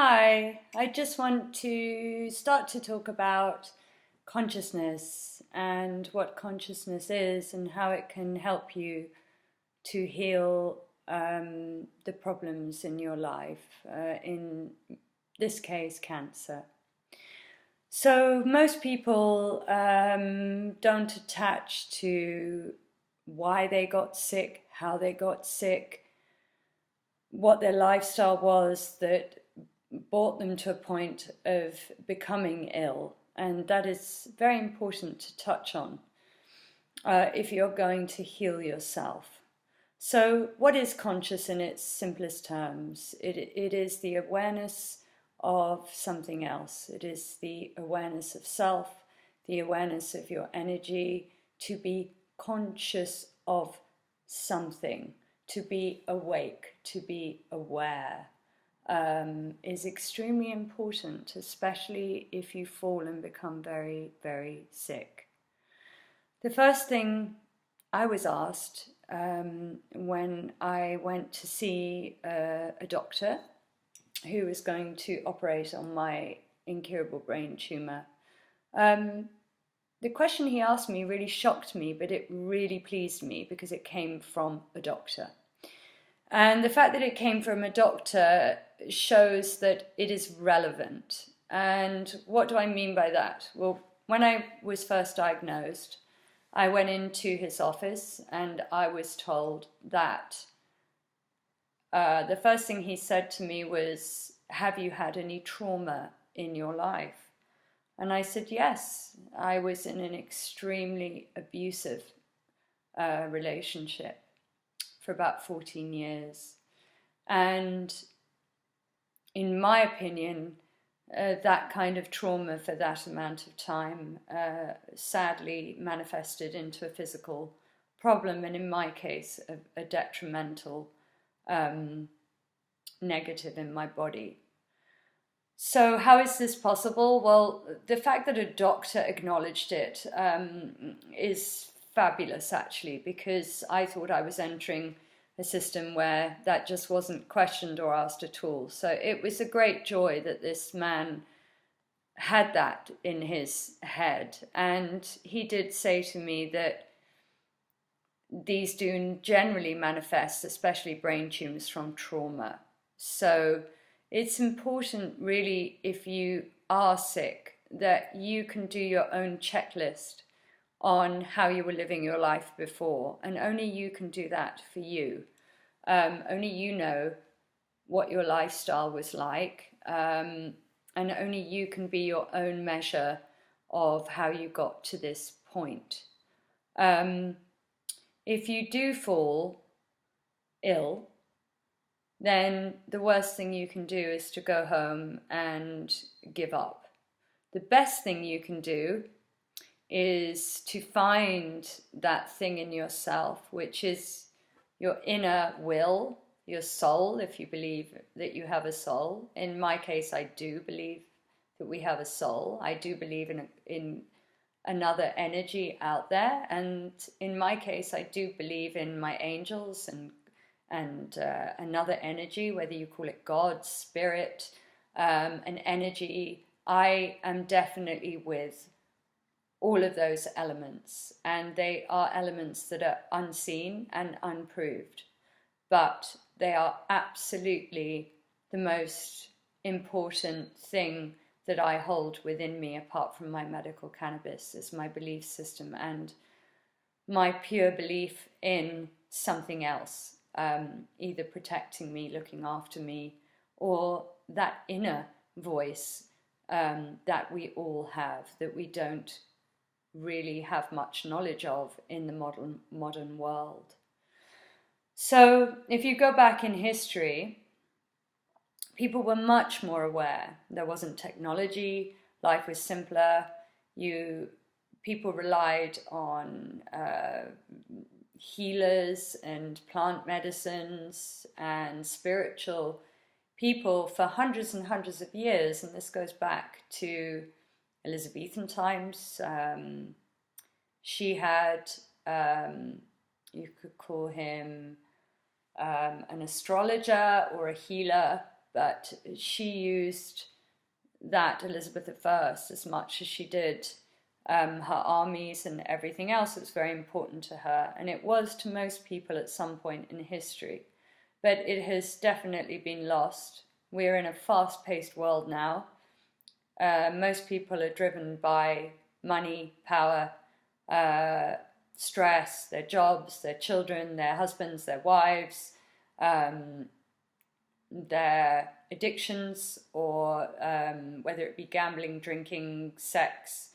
Hi, I just want to start to talk about consciousness and what consciousness is and how it can help you to heal the problems in your life, in this case, cancer. So, most people don't attach to why they got sick, how they got sick, what their lifestyle was that brought them to a point of becoming ill. And that is very important to touch on if you're going to heal yourself. So, what is conscious in its simplest terms? It is the awareness of something else. It is the awareness of self, the awareness of your energy, to be conscious of something, to be awake, to be aware. Is extremely important, especially if you fall and become very, very sick. The first thing I was asked when I went to see a doctor who was going to operate on my incurable brain tumor, the question he asked me really shocked me, but it really pleased me because it came from a doctor. And the fact that it came from a doctor shows that it is relevant. And what do I mean by that? Well, when I was first diagnosed, I went into his office and I was told that the first thing he said to me was, "Have you had any trauma in your life?" And I said, yes, I was in an extremely abusive relationship for about 14 years. And in my opinion, that kind of trauma for that amount of time sadly manifested into a physical problem, and in my case, a detrimental negative in my body. So how is this possible? Well, the fact that a doctor acknowledged it is fabulous, actually, because I thought I was entering a system where that just wasn't questioned or asked at all. So it was a great joy that this man had that in his head. And he did say to me that these do generally manifest, especially brain tumors, from trauma. So it's important, really, if you are sick, that you can do your own checklist on how you were living your life before, and only you can do that for you. Only you know what your lifestyle was like, and only you can be your own measure of how you got to this point. If you do fall ill, then the worst thing you can do is to go home and give up. The best thing you can do is to find that thing in yourself, which is your inner will, your soul, if you believe that you have a soul. In my case, I do believe that we have a soul. I do believe in another energy out there. And in my case, I do believe in my angels and another energy, whether you call it God, spirit, an energy. I am definitely with all of those elements, and they are elements that are unseen and unproved, but they are absolutely the most important thing that I hold within me, apart from my medical cannabis, is my belief system and my pure belief in something else, either protecting me, looking after me, or that inner voice that we all have, that we don't really have much knowledge of in the modern world. So if you go back in history, people were much more aware. There wasn't technology, life was simpler. People relied on healers and plant medicines and spiritual people for hundreds and hundreds of years, and this goes back to Elizabethan times. She had, you could call him an astrologer or a healer but she used that, Elizabeth I, as much as she did her armies and everything else. It was very important to her, and it was to most people at some point in history. But it has definitely been lost. We're in a fast-paced world now. Most people are driven by money, power, stress, their jobs, their children, their husbands, their wives, their addictions, or whether it be gambling, drinking, sex,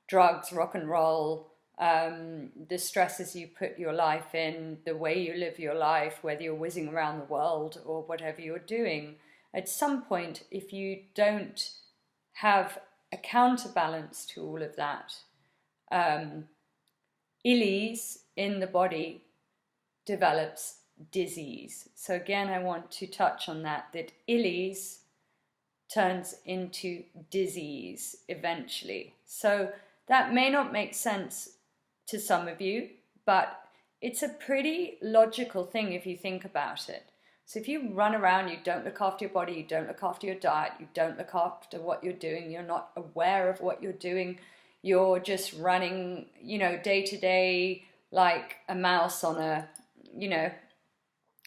drugs, rock and roll, the stresses you put your life in, the way you live your life, whether you're whizzing around the world or whatever you're doing. At some point, if you don't have a counterbalance to all of that, ill-ease in the body develops disease. So again, I want to touch on that ill-ease turns into disease eventually. So that may not make sense to some of you, but it's a pretty logical thing if you think about it. So if you run around, you don't look after your body, you don't look after your diet, you don't look after what you're doing, you're not aware of what you're doing, you're just running, day to day like a mouse on a,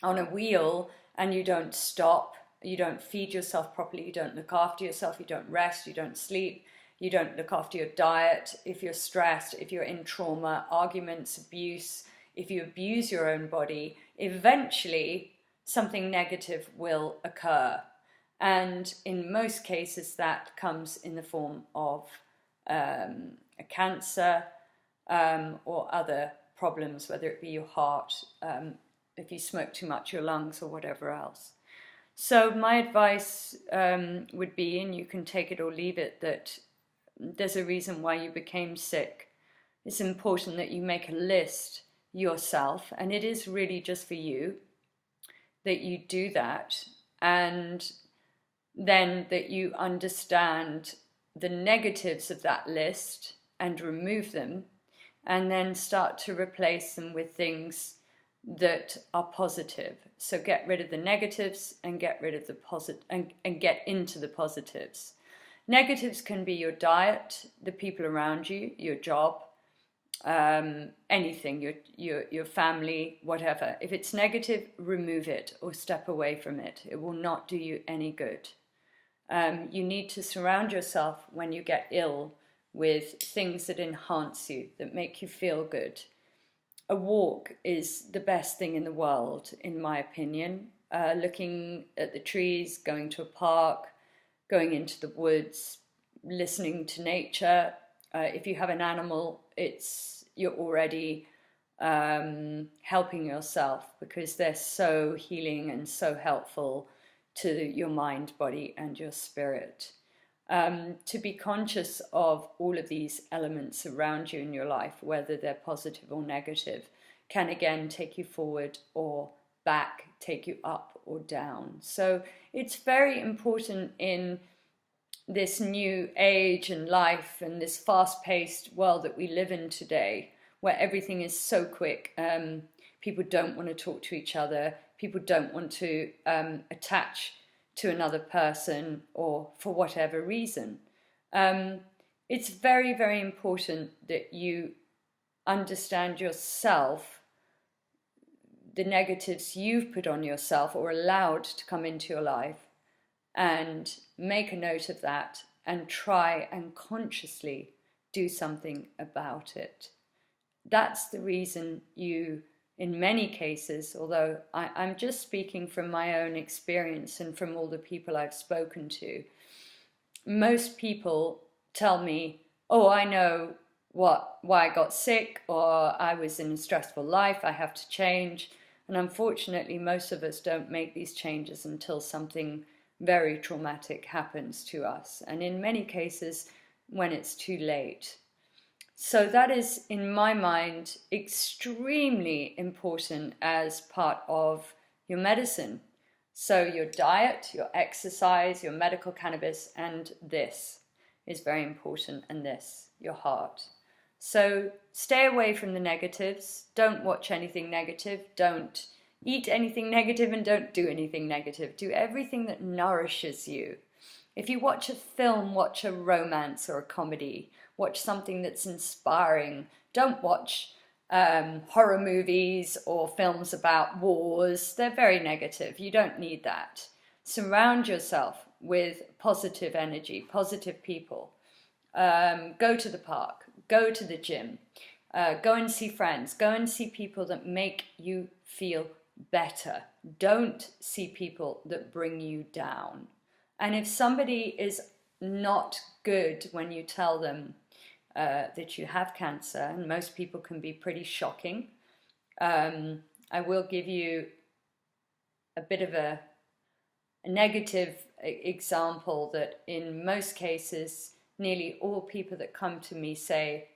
on a wheel, and you don't stop, you don't feed yourself properly, you don't look after yourself, you don't rest, you don't sleep, you don't look after your diet. If you're stressed, if you're in trauma, arguments, abuse, if you abuse your own body, eventually something negative will occur. And in most cases, that comes in the form of a cancer or other problems, whether it be your heart, if you smoke too much, your lungs, or whatever else. So my advice would be, and you can take it or leave it, that there's a reason why you became sick. It's important that you make a list yourself, and it is really just for you, that you do that, and then that you understand the negatives of that list and remove them, and then start to replace them with things that are positive. So get rid of the negatives and get rid of the positive, and get into the positives. Negatives can be your diet, the people around you, your job, anything, your family, whatever. If it's negative, remove it or step away from it. It will not do you any good. You need to surround yourself when you get ill with things that enhance you, that make you feel good. A walk is the best thing in the world, in my opinion. Looking at the trees, going to a park, going into the woods, listening to nature. If you have an animal, you're already helping yourself, because they're so healing and so helpful to your mind, body, and your spirit. To be conscious of all of these elements around you in your life, whether they're positive or negative, can again take you forward or back, take you up or down. So it's very important in this new age and life and this fast-paced world that we live in today, where everything is so quick. People don't want to talk to each other. People don't want to attach to another person, or for whatever reason. It's very, very important that you understand yourself, the negatives you've put on yourself or allowed to come into your life, and make a note of that and try and consciously do something about it. That's the reason you, in many cases, although I'm just speaking from my own experience and from all the people I've spoken to, most people tell me, oh, I know why I got sick, or I was in a stressful life, I have to change. And unfortunately, most of us don't make these changes until something very traumatic happens to us. And in many cases, when it's too late. So that is, in my mind, extremely important as part of your medicine. So your diet, your exercise, your medical cannabis, and this is very important, and this, your heart. So stay away from the negatives. Don't watch anything negative. Don't Eat anything negative and don't do anything negative. Do everything that nourishes you. If you watch a film, watch a romance or a comedy. Watch something that's inspiring. Don't watch horror movies or films about wars. They're very negative. You don't need that. Surround yourself with positive energy, positive people. Go to the park, go to the gym, go and see friends, go and see people that make you feel better. Don't see people that bring you down. And if somebody is not good when you tell them that you have cancer, and most people can be pretty shocking, I will give you a bit of a negative example that in most cases, nearly all people that come to me say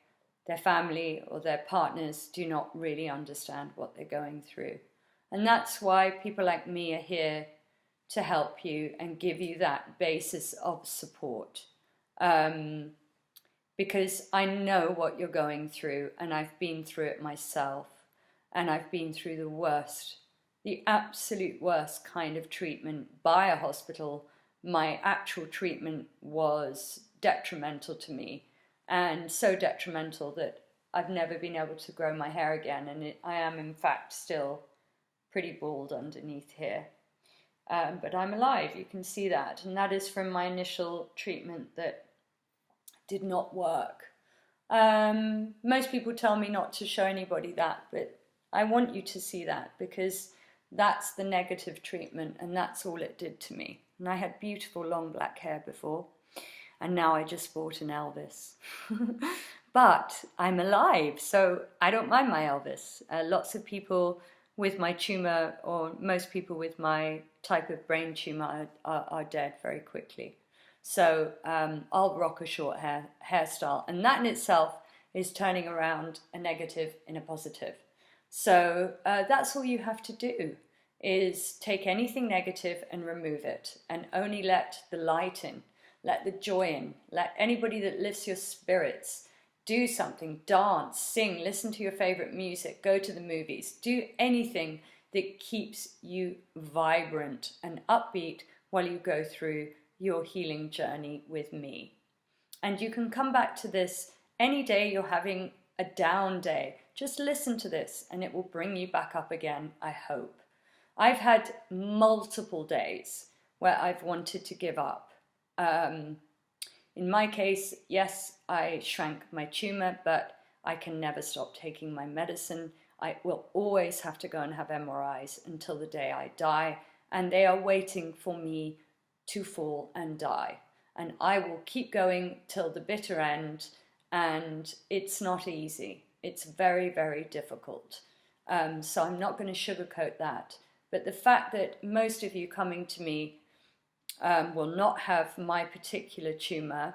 their family or their partners do not really understand what they're going through. And that's why people like me are here to help you and give you that basis of support. Because I know what you're going through, and I've been through it myself, and I've been through the worst, the absolute worst kind of treatment by a hospital. My actual treatment was detrimental to me, and so detrimental that I've never been able to grow my hair again, and I am in fact still pretty bald underneath here. But I'm alive, you can see that, and that is from my initial treatment that did not work. Most people tell me not to show anybody that, but I want you to see that, because that's the negative treatment, and that's all it did to me. And I had beautiful long black hair before, and now I just bought an Elvis. But I'm alive, so I don't mind my Elvis. Lots of people with my tumour, or most people with my type of brain tumour, are dead very quickly. So I'll rock a short hairstyle, and that in itself is turning around a negative in a positive. So that's all you have to do, is take anything negative and remove it, and only let the light in, let the joy in, let anybody that lifts your spirits. Do something, dance, sing, listen to your favorite music, go to the movies, do anything that keeps you vibrant and upbeat while you go through your healing journey with me. And you can come back to this any day you're having a down day. Just listen to this and it will bring you back up again, I hope. I've had multiple days where I've wanted to give up. In my case, yes, I shrank my tumour, but I can never stop taking my medicine. I will always have to go and have MRIs until the day I die, and they are waiting for me to fall and die. And I will keep going till the bitter end, and it's not easy. It's very, very difficult. So I'm not going to sugarcoat that. But the fact that most of you coming to me will not have my particular tumour.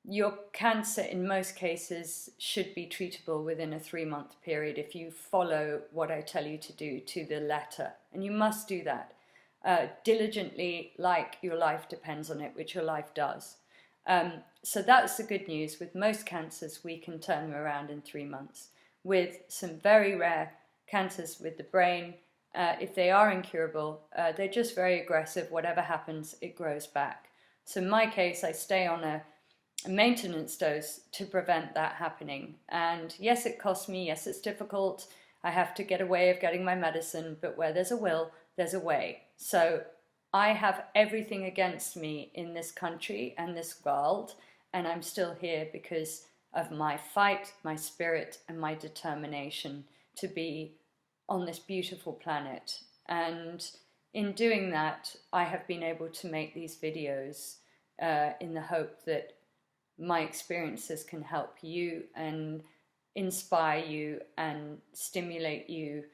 Your cancer in most cases should be treatable within a 3-month period if you follow what I tell you to do to the letter. And you must do that diligently, like your life depends on it, which your life does. So that's the good news. With most cancers, we can turn them around in 3 months. With some very rare cancers with the brain, if they are incurable, they're just very aggressive. Whatever happens, it grows back. So in my case, I stay on a maintenance dose to prevent that happening. And yes, it costs me. Yes, it's difficult. I have to get a way of getting my medicine, but where there's a will, there's a way. So I have everything against me in this country and this world, and I'm still here because of my fight, my spirit, and my determination to be on this beautiful planet. And in doing that, I have been able to make these videos in the hope that my experiences can help you and inspire you and stimulate you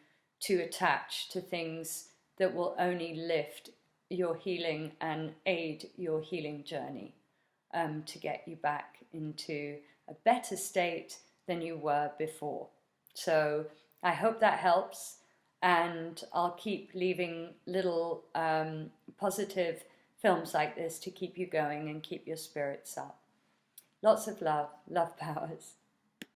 to attach to things that will only lift your healing and aid your healing journey to get you back into a better state than you were before. So I hope that helps, and I'll keep leaving little positive films like this to keep you going and keep your spirits up. Lots of love, love powers.